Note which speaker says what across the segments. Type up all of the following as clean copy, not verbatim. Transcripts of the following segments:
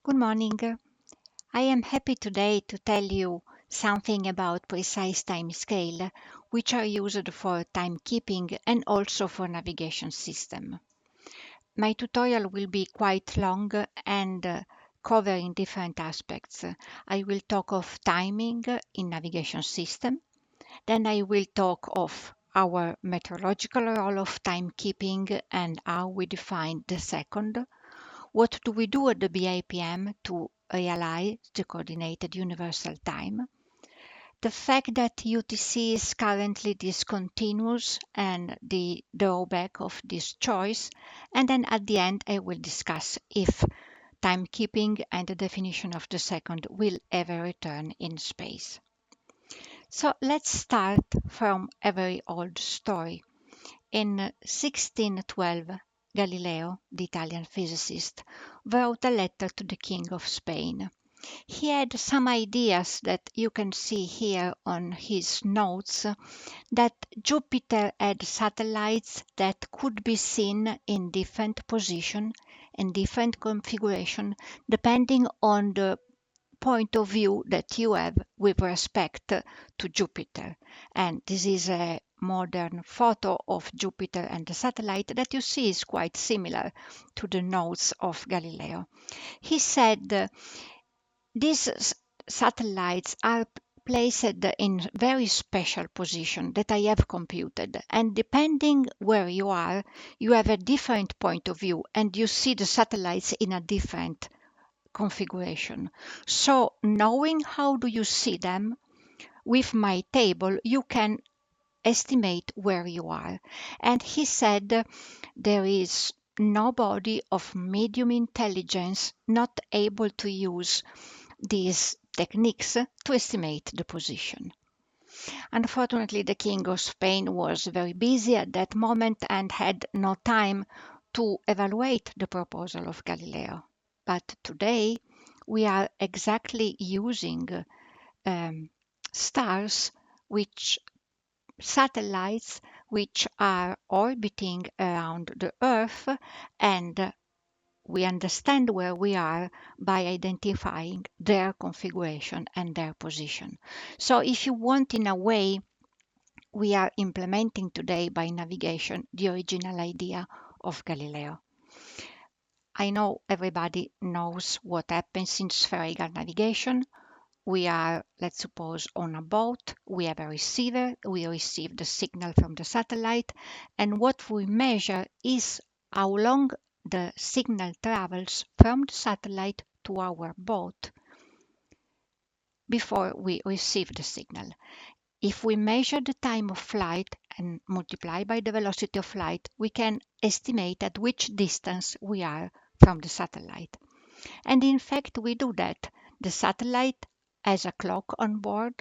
Speaker 1: Good morning. I am happy today to tell you something about precise timescale, which are used for timekeeping and also for navigation system. My tutorial will be quite long and covering different aspects. I will talk of timing in navigation system, then I will talk of our meteorological role of timekeeping and how we define the second. What do we do at the BIPM to realize the coordinated universal time? The fact that UTC is currently discontinuous and the drawback of this choice, and then at the end I will discuss if timekeeping and the definition of the second will ever return in space. So let's start from a very old story. In 1612, Galileo, the Italian physicist, wrote a letter to the King of Spain. He had some ideas that you can see here on his notes, that Jupiter had satellites that could be seen in different position and different configuration depending on the point of view that you have with respect to Jupiter. And this is a modern photo of Jupiter and the satellite that you see is quite similar to the notes of Galileo. He said these satellites are placed in very special position that I have computed, and depending where you are, you have a different point of view and you see the satellites in a different configuration. So knowing how do you see them, with my table you can estimate where you are. And he said there is nobody of medium intelligence not able to use these techniques to estimate the position. Unfortunately, the King of Spain was very busy at that moment and had no time to evaluate the proposal of Galileo. But today we are exactly using stars, which satellites which are orbiting around the Earth, and we understand where we are by identifying their configuration and their position. So if you want, in a way, we are implementing today by navigation the original idea of Galileo. I know everybody knows what happens in spherical navigation. We are, let's suppose, on a boat, we have a receiver, we receive the signal from the satellite, and what we measure is how long the signal travels from the satellite to our boat before we receive the signal. If we measure the time of flight and multiply by the velocity of light, we can estimate at which distance we are from the satellite. And in fact, we do that. The satellite has a clock on board,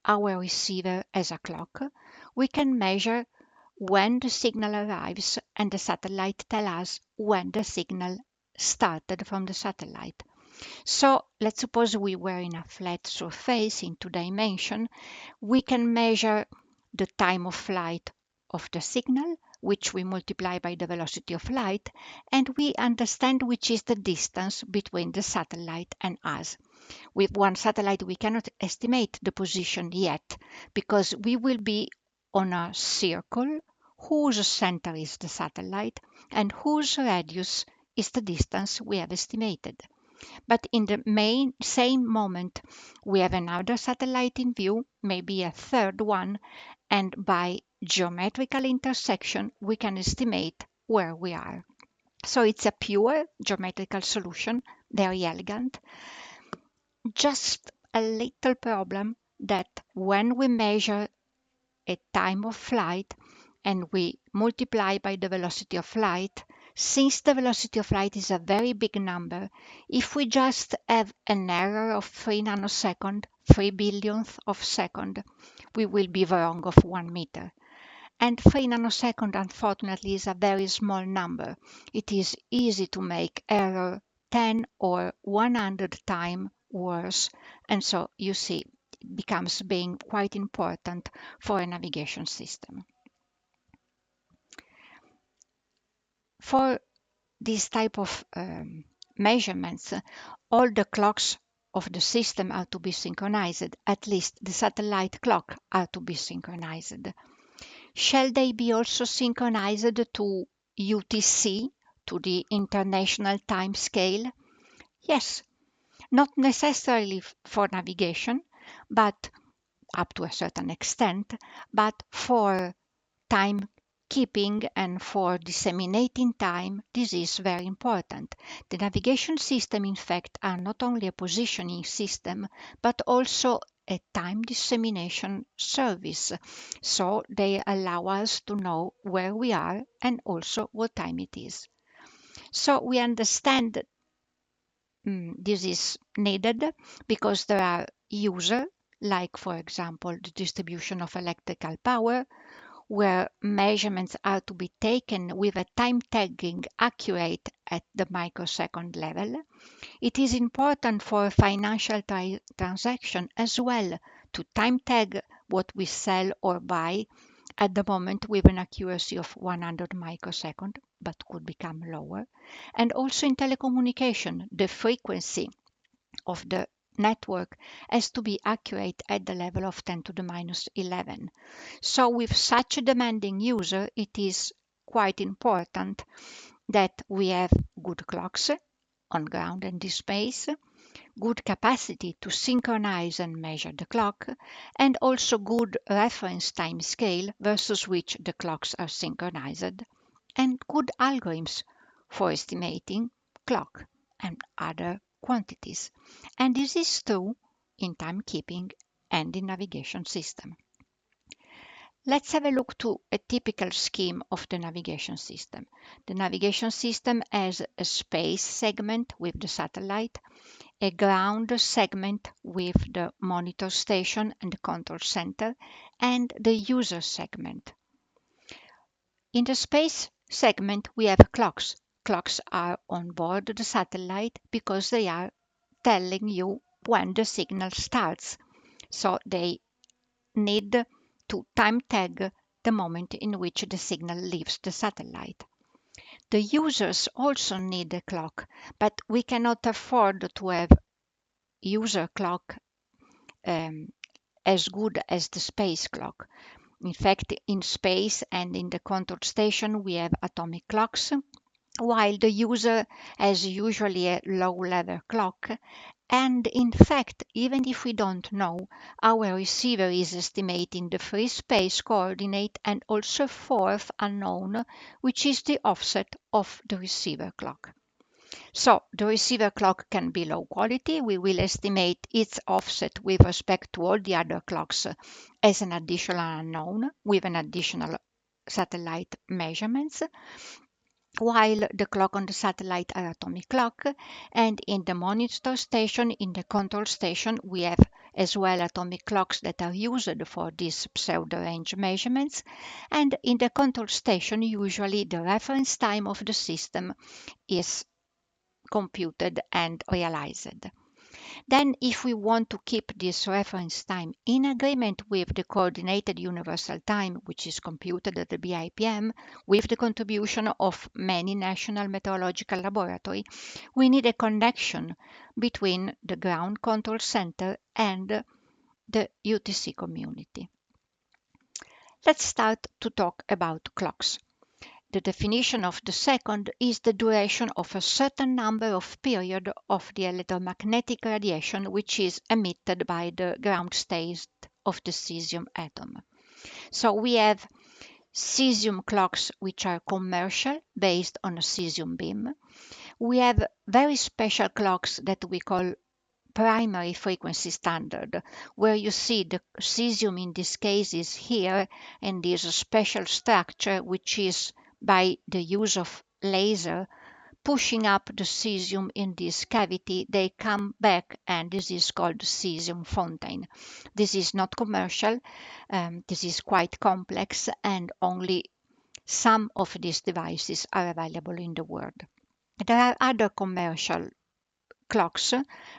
Speaker 1: our receiver has a clock. We can measure when the signal arrives, and the satellite tells us when the signal started from the satellite. So let's suppose we were in a flat surface in 2 dimensions. We can measure the time of flight of the signal, which we multiply by the velocity of light, and we understand which is the distance between the satellite and us. With one satellite, we cannot estimate the position yet, because we will be on a circle whose center is the satellite and whose radius is the distance we have estimated. But in the same moment, we have another satellite in view, maybe a third one, and by geometrical intersection, we can estimate where we are. So it's a pure geometrical solution, very elegant. Just a little problem that when we measure a time of flight and we multiply by the velocity of light, since the velocity of light is a very big number, if we just have an error of 3 nanoseconds, 3 billionth of second, we will be wrong of 1 meter. And 3 nanoseconds, unfortunately, is a very small number. It is easy to make error 10 or 100 times worse. And so you see, it becomes being quite important for a navigation system. For this type of measurements, all the clocks of the system are to be synchronized. At least the satellite clock are to be synchronized. Shall they be also synchronized to UTC, to the International Time Scale? Yes, not necessarily for navigation, but up to a certain extent, but for time keeping and for disseminating time, this is very important. The navigation system, in fact, are not only a positioning system, but also a time dissemination service. So they allow us to know where we are and also what time it is. So we understand this is needed because there are users, like for example the distribution of electrical power, where measurements are to be taken with a time tagging accurate at the microsecond level. It is important for financial transaction as well to time tag what we sell or buy at the moment with an accuracy of 100 microsecond, but could become lower. And also in telecommunication, the frequency of the network has to be accurate at the level of 10 to the minus 11. So with such a demanding user, it is quite important that we have good clocks on ground and in space, good capacity to synchronize and measure the clock, and also good reference time scale versus which the clocks are synchronized, and good algorithms for estimating clock and other quantities. And this is true in timekeeping and in navigation system. Let's have a look to a typical scheme of the navigation system. The navigation system has a space segment with the satellite, a ground segment with the monitor station and the control center, and the user segment. In the space segment, we have clocks. Clocks are on board the satellite because they are telling you when the signal starts. So they need to time tag the moment in which the signal leaves the satellite. The users also need a clock, but we cannot afford to have user clock as good as the space clock. In fact, in space and in the control station, we have atomic clocks, while the user has usually a low-level clock. And in fact, even if we don't know, our receiver is estimating the free space coordinate and also fourth unknown, which is the offset of the receiver clock. So the receiver clock can be low quality. We will estimate its offset with respect to all the other clocks as an additional unknown with an additional satellite measurements, while the clock on the satellite are atomic clock, and in the monitor station, in the control station, we have as well atomic clocks that are used for these pseudo-range measurements, and in the control station, usually the reference time of the system is computed and realized. Then, if we want to keep this reference time in agreement with the coordinated universal time, which is computed at the BIPM with the contribution of many national meteorological laboratories, we need a connection between the ground control center and the UTC community. Let's start to talk about clocks. The definition of the second is the duration of a certain number of period of the electromagnetic radiation which is emitted by the ground state of the cesium atom. So we have cesium clocks which are commercial based on a cesium beam. We have very special clocks that we call primary frequency standard, where you see the cesium in this case is here, and there's a special structure which is by the use of laser pushing up the cesium in this cavity, they come back, and this is called cesium fountain. This is not commercial, this is quite complex, and only some of these devices are available in the world. There are other commercial clocks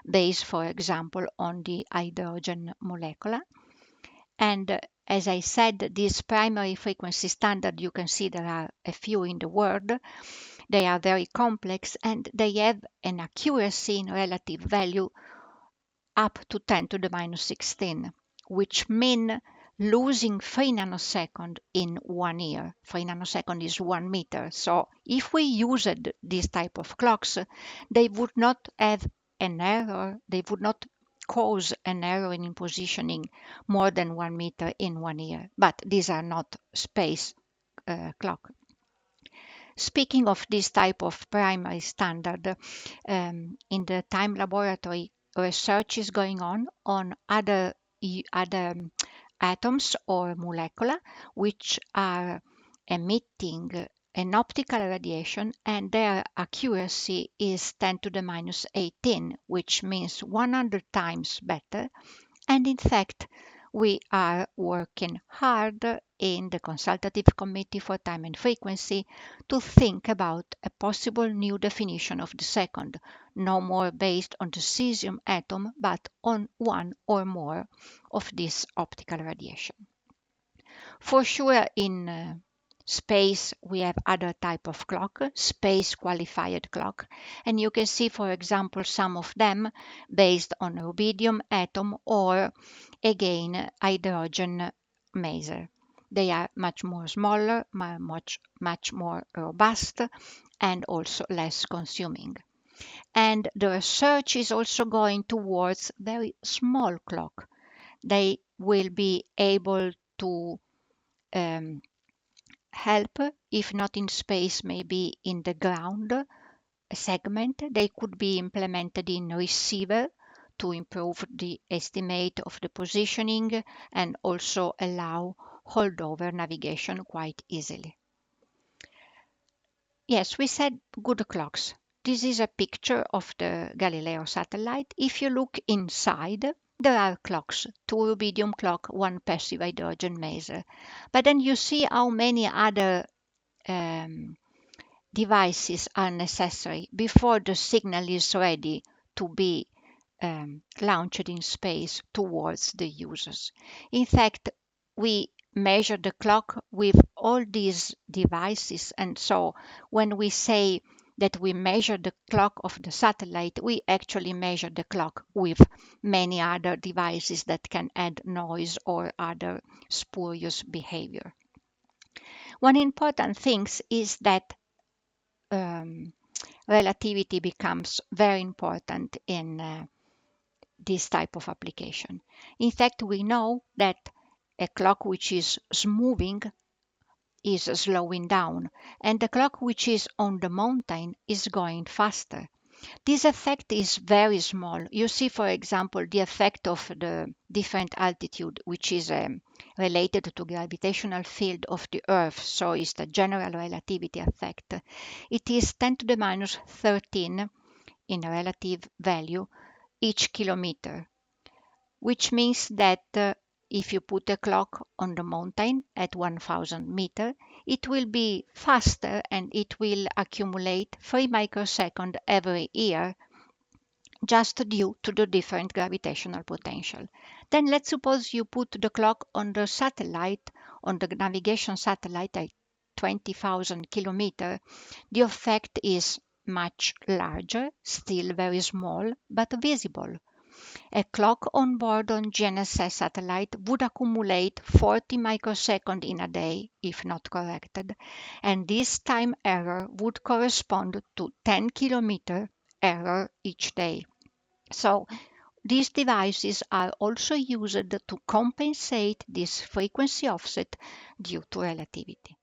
Speaker 1: based, for example, on the hydrogen molecule. And as I said, this primary frequency standard, you can see there are a few in the world. They are very complex and they have an accuracy in relative value up to 10 to the minus 16, which mean losing 3 nanosecond in 1 year. 3 nanosecond is 1 meter. So if we used this type of clocks, they would not have an error, they would not cause an error in positioning more than 1 meter in 1 year. But these are not space clock. Speaking of this type of primary standard, in the time laboratory, research is going on other atoms or molecula which are emitting an optical radiation, and their accuracy is 10 to the minus 18, which means 100 times better. And in fact, we are working hard in the Consultative Committee for Time and Frequency to think about a possible new definition of the second, no more based on the cesium atom, but on one or more of this optical radiation. For sure, in space, we have other type of clock, space qualified clock, and you can see, for example, some of them based on rubidium atom or again hydrogen maser. They are much more smaller, much more robust, and also less consuming. And the research is also going towards very small clock. They will be able to help, if not in space, maybe in the ground segment. They could be implemented in receiver to improve the estimate of the positioning and also allow holdover navigation quite easily. Yes, we said good clocks. This is a picture of the Galileo satellite. If you look inside, there are clocks, 2 rubidium clock, 1 passive hydrogen maser. But then you see how many other devices are necessary before the signal is ready to be launched in space towards the users. In fact, we measure the clock with all these devices, and so when we say that we measure the clock of the satellite, we actually measure the clock with many other devices that can add noise or other spurious behavior. One important thing is that relativity becomes very important in this type of application. In fact, we know that a clock which is moving is slowing down, and the clock which is on the mountain is going faster. This effect is very small. You see, for example, the effect of the different altitude, which is related to gravitational field of the Earth, so it's the general relativity effect. It is 10 to the minus 13 in relative value each kilometer, which means that if you put a clock on the mountain at 1000 meter, it will be faster and it will accumulate 3 microseconds every year just due to the different gravitational potential. Then let's suppose you put the clock on the satellite, on the navigation satellite at 20,000 kilometer. The effect is much larger, still very small, but visible. A clock on board on GNSS satellite would accumulate 40 microseconds in a day if not corrected, and this time error would correspond to 10 kilometer error each day. So these devices are also used to compensate this frequency offset due to relativity.